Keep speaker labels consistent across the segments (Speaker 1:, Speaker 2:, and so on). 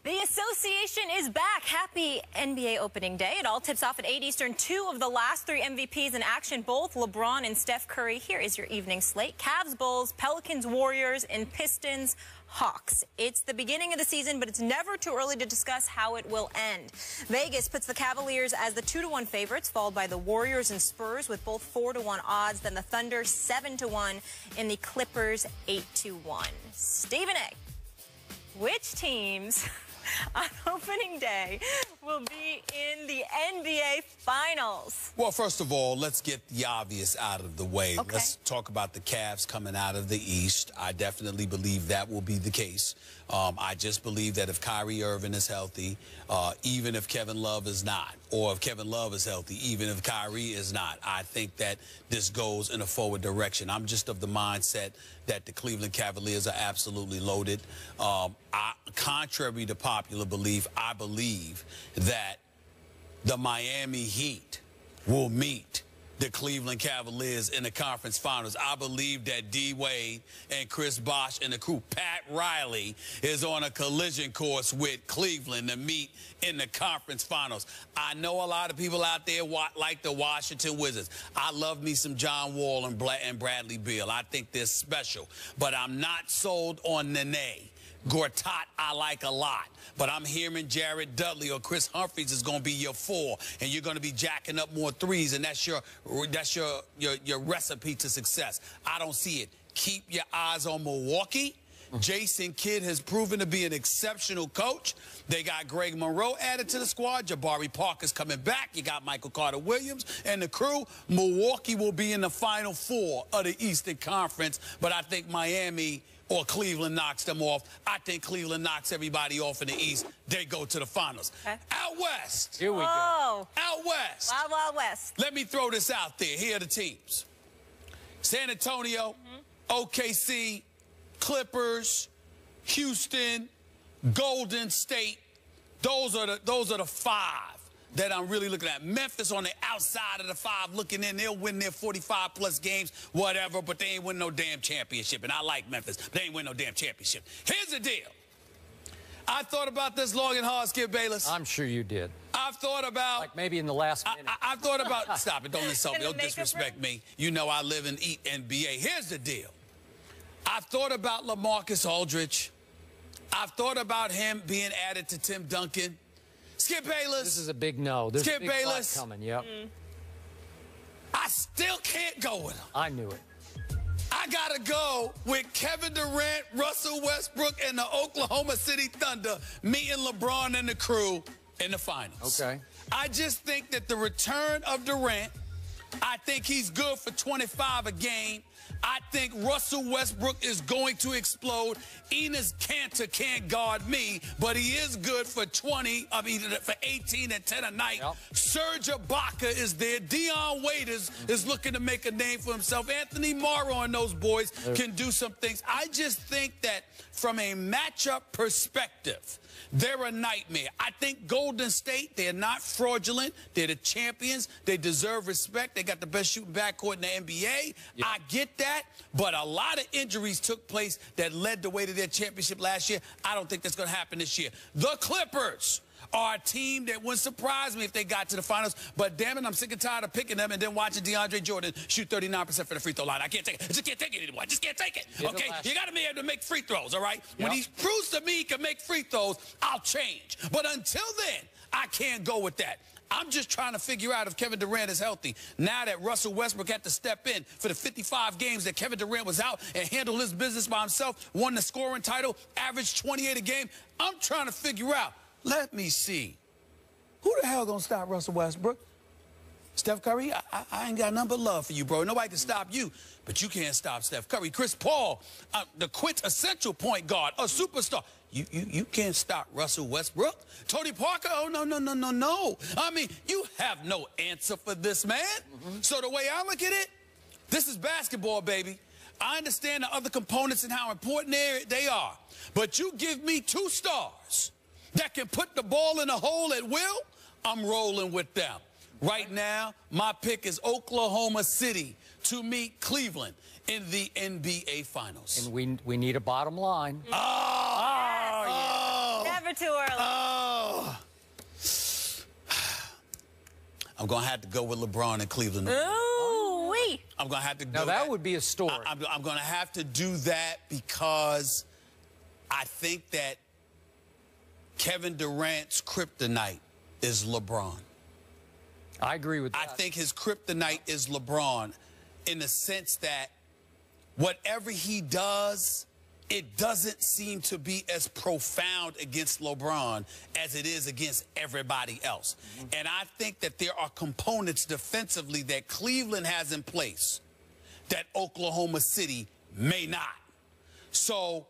Speaker 1: The association is back. Happy NBA opening day. It all tips off at 8 Eastern. Two of the last three MVPs in action, both LeBron and Steph Curry. Here is your evening slate. Cavs, Bulls, Pelicans, Warriors, and Pistons, Hawks. It's the beginning of the season, but it's never too early to discuss how it will end. Vegas puts the Cavaliers as the 2-1 favorites, followed by the Warriors and Spurs with both 4-1 odds. Then the Thunder 7-1 and the Clippers 8-1. Stephen A., which teams on opening day will be in the NBA Finals?
Speaker 2: Well, first of all, let's get the obvious out of the way.
Speaker 1: Okay.
Speaker 2: Let's talk about the Cavs coming out of the East. I definitely believe that will be the case. I just believe that if Kyrie Irving is healthy, even if Kevin Love is not, or if Kevin Love is healthy, even if Kyrie is not, I think that this goes in a forward direction. I'm just of the mindset that the Cleveland Cavaliers are absolutely loaded. Contrary to popular belief, I believe that the Miami Heat will meet the Cleveland Cavaliers in the conference finals. I believe that D-Wade and Chris Bosh and the crew, Pat Riley, is on a collision course with Cleveland to meet in the conference finals. I know a lot of people out there like the Washington Wizards. I love me some John Wall and Bradley Beal. I think they're special, but I'm not sold on Nene. Gortat I like a lot, but I'm hearing Jared Dudley or Chris Humphries is going to be your 4, and you're going to be jacking up more threes, and that's your recipe to success. I don't see it. Keep your eyes on Milwaukee. Jason Kidd has proven to be an exceptional coach. They got Greg Monroe added to the squad. Jabari Parker's coming back. You got Michael Carter-Williams and the crew. Milwaukee will be in the Final Four of the Eastern Conference, but I think Miami or Cleveland knocks them off. I think Cleveland knocks everybody off in the East. They go to the finals. Okay. Out West.
Speaker 3: Here we go.
Speaker 2: Out West.
Speaker 1: Wild, Wild West.
Speaker 2: Let me throw this out there. Here are the teams. San Antonio, OKC, Clippers, Houston, Golden State. Those are the 5 that I'm really looking at. Memphis on the outside of the 5 looking in. They'll win their 45-plus games, whatever, but they ain't win no damn championship. And I like Memphis, but they ain't win no damn championship. Here's the deal. I thought about this long and hard, Skip Bayless.
Speaker 3: I'm sure you did.
Speaker 2: I've thought about...
Speaker 3: Like maybe in the last minute.
Speaker 2: I've thought about... Stop it. Don't insult me. Don't disrespect me. You know I live and eat NBA. Here's the deal. I've thought about LaMarcus Aldridge. I've thought about him being added to Tim Duncan. Skip Bayless.
Speaker 3: This is a big no. There's
Speaker 2: Skip
Speaker 3: a big
Speaker 2: Bayless
Speaker 3: coming. Yep.
Speaker 2: I still can't go with him.
Speaker 3: I knew it.
Speaker 2: I gotta go with Kevin Durant, Russell Westbrook, and the Oklahoma City Thunder meeting LeBron and the crew in the finals.
Speaker 3: Okay. I
Speaker 2: just think that the return of Durant, I think he's good for 25 a game. I think Russell Westbrook is going to explode. Enes Kanter can't guard me, but he is good for 20, for 18 and 10 a night. Yep. Serge Ibaka is there. Dion Waiters is looking to make a name for himself. Anthony Morrow and those boys can do some things. I just think that from a matchup perspective, they're a nightmare. I think Golden State, they're not fraudulent. They're the champions. They deserve respect. They got the best shooting backcourt in the NBA. Yeah. I get that, but a lot of injuries took place that led the way to their championship last year. I don't think that's going to happen this year. The Clippers are a team that wouldn't surprise me if they got to the finals, but damn it, I'm sick and tired of picking them and then watching DeAndre Jordan shoot 39% for the free throw line. I can't take it. I just can't take it anymore. I just can't take it. Okay? You got to be able to make free throws, all right? Yep. When he proves to me he can make free throws, I'll change. But until then, I can't go with that. I'm just trying to figure out if Kevin Durant is healthy. Now that Russell Westbrook had to step in for the 55 games that Kevin Durant was out and handled his business by himself, won the scoring title, averaged 28 a game, I'm trying to figure out. Let me see. Who the hell gonna stop Russell Westbrook? Steph Curry? I ain't got nothing but love for you, bro. Nobody can stop you, but you can't stop Steph Curry. Chris Paul, the quintessential point guard, a superstar. You can't stop Russell Westbrook. Tony Parker, oh, no. I mean, you have no answer for this man. So the way I look at it, this is basketball, baby. I understand the other components and how important they are, but you give me 2 stars that can put the ball in a hole at will, I'm rolling with them. Right now, my pick is Oklahoma City to meet Cleveland in the NBA Finals.
Speaker 3: And we need a bottom line.
Speaker 1: Never too early.
Speaker 2: Oh. I'm going to have to go with LeBron and Cleveland.
Speaker 1: Ooh-wee.
Speaker 2: I'm going to have to go.
Speaker 3: Now, that would be a story.
Speaker 2: I'm going to have to do that because I think that Kevin Durant's kryptonite is LeBron.
Speaker 3: I agree with that.
Speaker 2: I think his kryptonite is LeBron in the sense that whatever he does, it doesn't seem to be as profound against LeBron as it is against everybody else. And I think that there are components defensively that Cleveland has in place that Oklahoma City may not. So,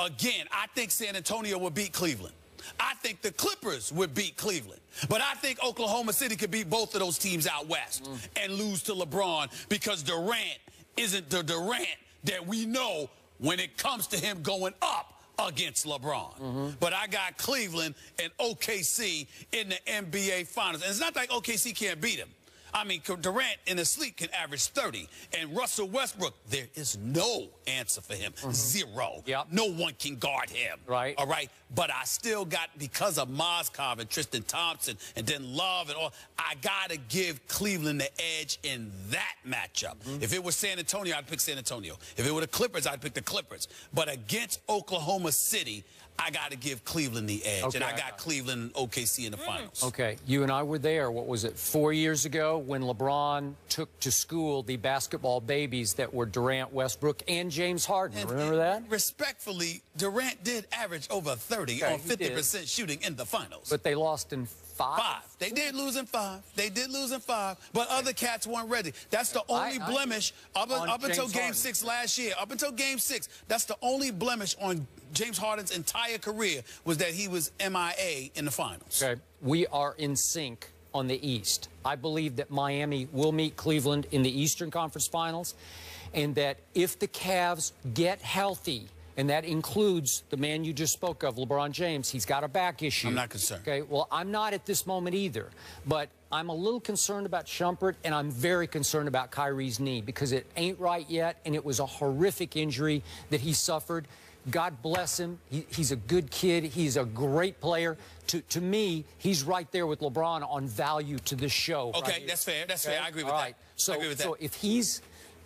Speaker 2: again, I think San Antonio will beat Cleveland. I think the Clippers would beat Cleveland. But I think Oklahoma City could beat both of those teams out west and lose to LeBron because Durant isn't the Durant that we know when it comes to him going up against LeBron. But I got Cleveland and OKC in the NBA Finals. And it's not like OKC can't beat him. I mean, Durant in his sleep can average 30. And Russell Westbrook, there is no answer for him. Zero.
Speaker 3: Yep.
Speaker 2: No one can guard him.
Speaker 3: Right.
Speaker 2: All right. But I still got, because of Mozgov and Tristan Thompson and then Love and all, I got to give Cleveland the edge in that matchup. If it was San Antonio, I'd pick San Antonio. If it were the Clippers, I'd pick the Clippers. But against Oklahoma City, I got to give Cleveland the edge.
Speaker 3: Okay.
Speaker 2: And I got Cleveland and OKC in the finals.
Speaker 3: Okay, you and I were there, what was it, 4 years ago when LeBron took to school the basketball babies that were Durant, Westbrook, and James Harden.
Speaker 2: And
Speaker 3: remember that?
Speaker 2: Respectfully, Durant did average over 30 on 50% shooting in the finals.
Speaker 3: But they lost in 5?
Speaker 2: They did lose in 5. They did lose in 5. But other cats weren't ready. That's the only blemish up until Game 6 last year. Up until Game 6, that's the only blemish on James Harden's entire career was that he was MIA in the finals.
Speaker 3: Okay. We are in sync on the East. I believe that Miami will meet Cleveland in the Eastern Conference Finals, and that if the Cavs get healthy, and that includes the man you just spoke of, LeBron James, he's got a back issue.
Speaker 2: I'm not concerned.
Speaker 3: Okay, well, I'm not at this moment either, but I'm a little concerned about Shumpert, and I'm very concerned about Kyrie's knee because it ain't right yet, and it was a horrific injury that he suffered. God bless him. He's a good kid. He's a great player. To me, he's right there with LeBron on value to this show.
Speaker 2: Okay,
Speaker 3: right
Speaker 2: that's fair. That's fair. I agree with that.
Speaker 3: So,
Speaker 2: I agree with that.
Speaker 3: So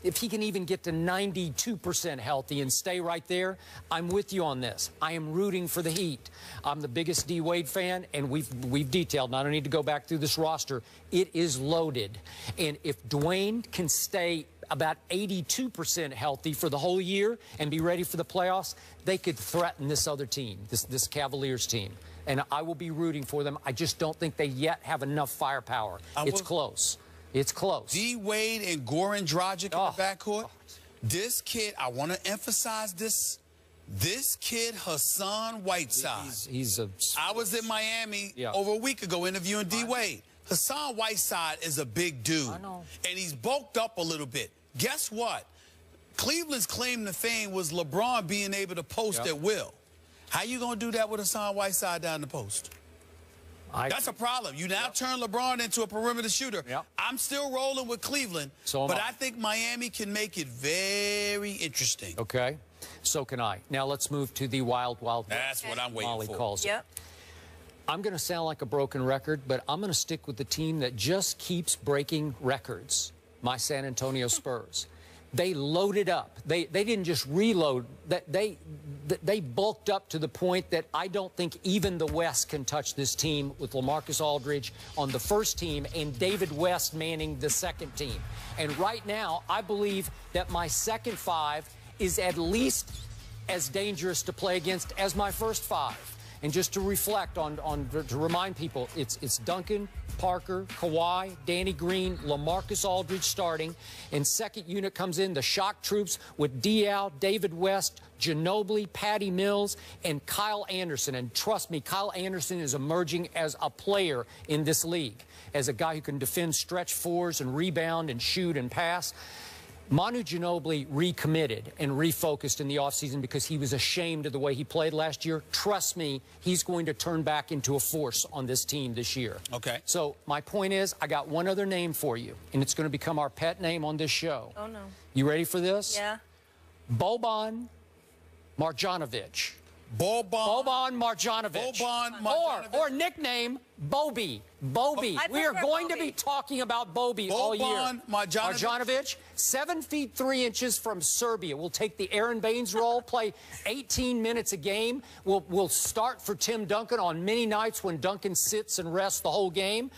Speaker 3: if he can even get to 92% healthy and stay right there, I'm with you on this. I am rooting for the Heat. I'm the biggest D-Wade fan, and we've detailed, and I don't need to go back through this roster. It is loaded. And if Dwayne can stay about 82% healthy for the whole year and be ready for the playoffs, they could threaten this other team, this Cavaliers team. And I will be rooting for them. I just don't think they yet have enough firepower. It's close. It's close.
Speaker 2: D-Wade and Goran Dragic in the backcourt. This kid, I want to emphasize this. This kid, Hassan Whiteside. I was in Miami over a week ago interviewing D-Wade. Hassan Whiteside is a big dude.
Speaker 3: I know.
Speaker 2: And he's bulked up a little bit. Guess what? Cleveland's claim to fame was LeBron being able to post at will. How you going to do that with Hassan Whiteside down the post? That's a problem. You now turn LeBron into a perimeter shooter. I'm still rolling with Cleveland, but I think Miami can make it very interesting.
Speaker 3: Okay. So can I. Now let's move to the Wild Wild West.
Speaker 2: That's what I'm waiting
Speaker 3: Molly
Speaker 2: for.
Speaker 3: calls it. I'm going to sound like a broken record, but I'm going to stick with the team that just keeps breaking records, my San Antonio Spurs. They loaded up. They didn't just reload. They bulked up to the point that I don't think even the West can touch this team with LaMarcus Aldridge on the first team and David West manning the second team. And right now, I believe that my second 5 is at least as dangerous to play against as my first 5. And just to reflect to remind people, it's Duncan, Parker, Kawhi, Danny Green, LaMarcus Aldridge starting. And second unit comes in, the shock troops with Diaw, David West, Ginobili, Patty Mills, and Kyle Anderson. And trust me, Kyle Anderson is emerging as a player in this league, as a guy who can defend stretch 4s and rebound and shoot and pass. Manu Ginobili recommitted and refocused in the offseason because he was ashamed of the way he played last year. Trust me, he's going to turn back into a force on this team this year.
Speaker 2: Okay.
Speaker 3: So my point is, I got one other name for you, and it's going to become our pet name on this show.
Speaker 1: Oh, no.
Speaker 3: You ready for this?
Speaker 1: Yeah.
Speaker 3: Boban Marjanovic. Boban Marjanovic. Or nickname Bobby. We are going to be talking about Bobby all year.
Speaker 2: Boban
Speaker 3: Marjanovic, 7 feet 3 inches from Serbia. Will take the Aaron Baines role, play 18 minutes a game. Will start for Tim Duncan on many nights when Duncan sits and rests the whole game.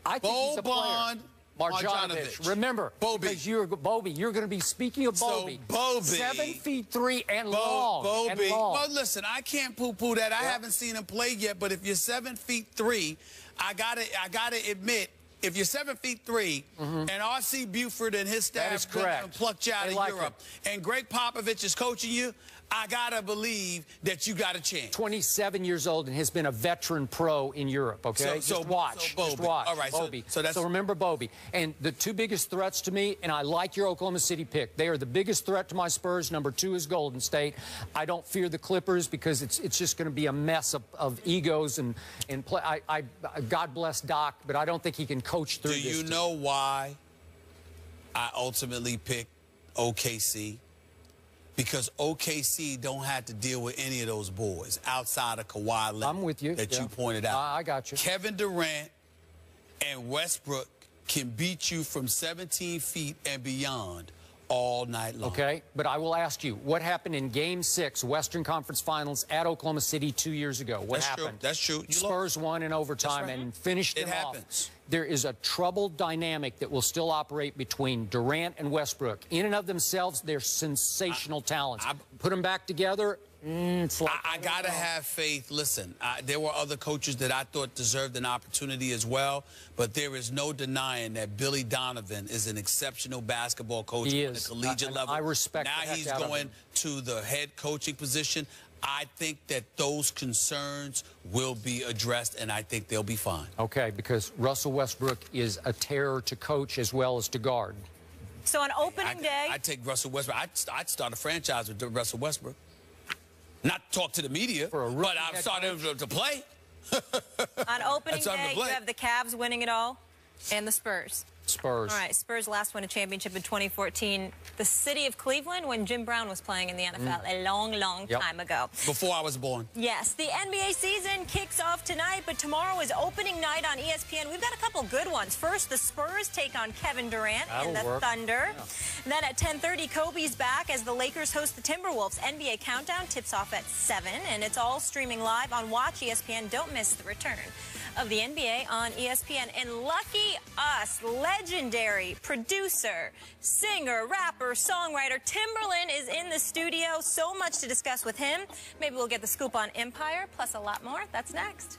Speaker 3: I think he's a player. Marjanovic. Remember, because you're going to be speaking of Bobby.
Speaker 2: So Bobby,
Speaker 3: 7 feet 3 and long.
Speaker 2: Bobby. Well, listen, I can't poo-poo that. I haven't seen him play yet, but if you're 7 feet 3, I gotta admit, if you're 7 feet 3, and R.C. Buford and his staff plucked you out of Europe, and Greg Popovich is coaching you, I gotta believe that you got a chance.
Speaker 3: 27 years old and has been a veteran pro in Europe, okay? Just watch. Just watch.
Speaker 2: All right,
Speaker 3: Bobby.
Speaker 2: So
Speaker 3: remember Bobby. And the two biggest threats to me, and I like your Oklahoma City pick. They are the biggest threat to my Spurs. Number 2 is Golden State. I don't fear the Clippers because it's just going to be a mess of egos and play. God bless Doc, but I don't think he can coach through this.
Speaker 2: Do you know why I ultimately picked OKC? Because OKC don't have to deal with any of those boys outside of Kawhi Leonard.
Speaker 3: I'm with you.
Speaker 2: That you pointed out.
Speaker 3: I got you.
Speaker 2: Kevin Durant and Westbrook can beat you from 17 feet and beyond all night long.
Speaker 3: Okay, but I will ask you, what happened in Game 6, Western Conference Finals at Oklahoma City 2 years ago? What happened?
Speaker 2: That's true.
Speaker 3: Spurs won in overtime and finished them off. There is a troubled dynamic that will still operate between Durant and Westbrook. In and of themselves, they're sensational talents. Put them back together, it's like
Speaker 2: I got to have faith. Listen, there were other coaches that I thought deserved an opportunity as well, but there is no denying that Billy Donovan is an exceptional basketball coach at the collegiate level.
Speaker 3: I respect that.
Speaker 2: Now he's going to the head coaching position. I think that those concerns will be addressed, and I think they'll be fine.
Speaker 3: Okay, because Russell Westbrook is a terror to coach as well as to guard.
Speaker 1: So on opening day...
Speaker 2: I'd take Russell Westbrook. I'd start a franchise with Russell Westbrook. Not talk to the media, but I'm starting to play.
Speaker 1: On opening day, you have the Cavs winning it all and the Spurs.
Speaker 3: Spurs.
Speaker 1: All right, Spurs last won a championship in 2014. The city of Cleveland when Jim Brown was playing in the NFL a long time ago.
Speaker 2: Before I was born.
Speaker 1: Yes, the NBA season kicks off tonight, but tomorrow is opening night on ESPN. We've got a couple good ones. First, the Spurs take on Kevin Durant and the Thunder. Yeah. Then at 10:30, Kobe's back as the Lakers host the Timberwolves. NBA Countdown tips off at 7, and it's all streaming live on Watch ESPN. Don't miss the return of the NBA on ESPN. And lucky us, legendary producer, singer, rapper, songwriter Timberland is in the studio. So much to discuss with him. Maybe we'll get the scoop on Empire, plus a lot more. That's next.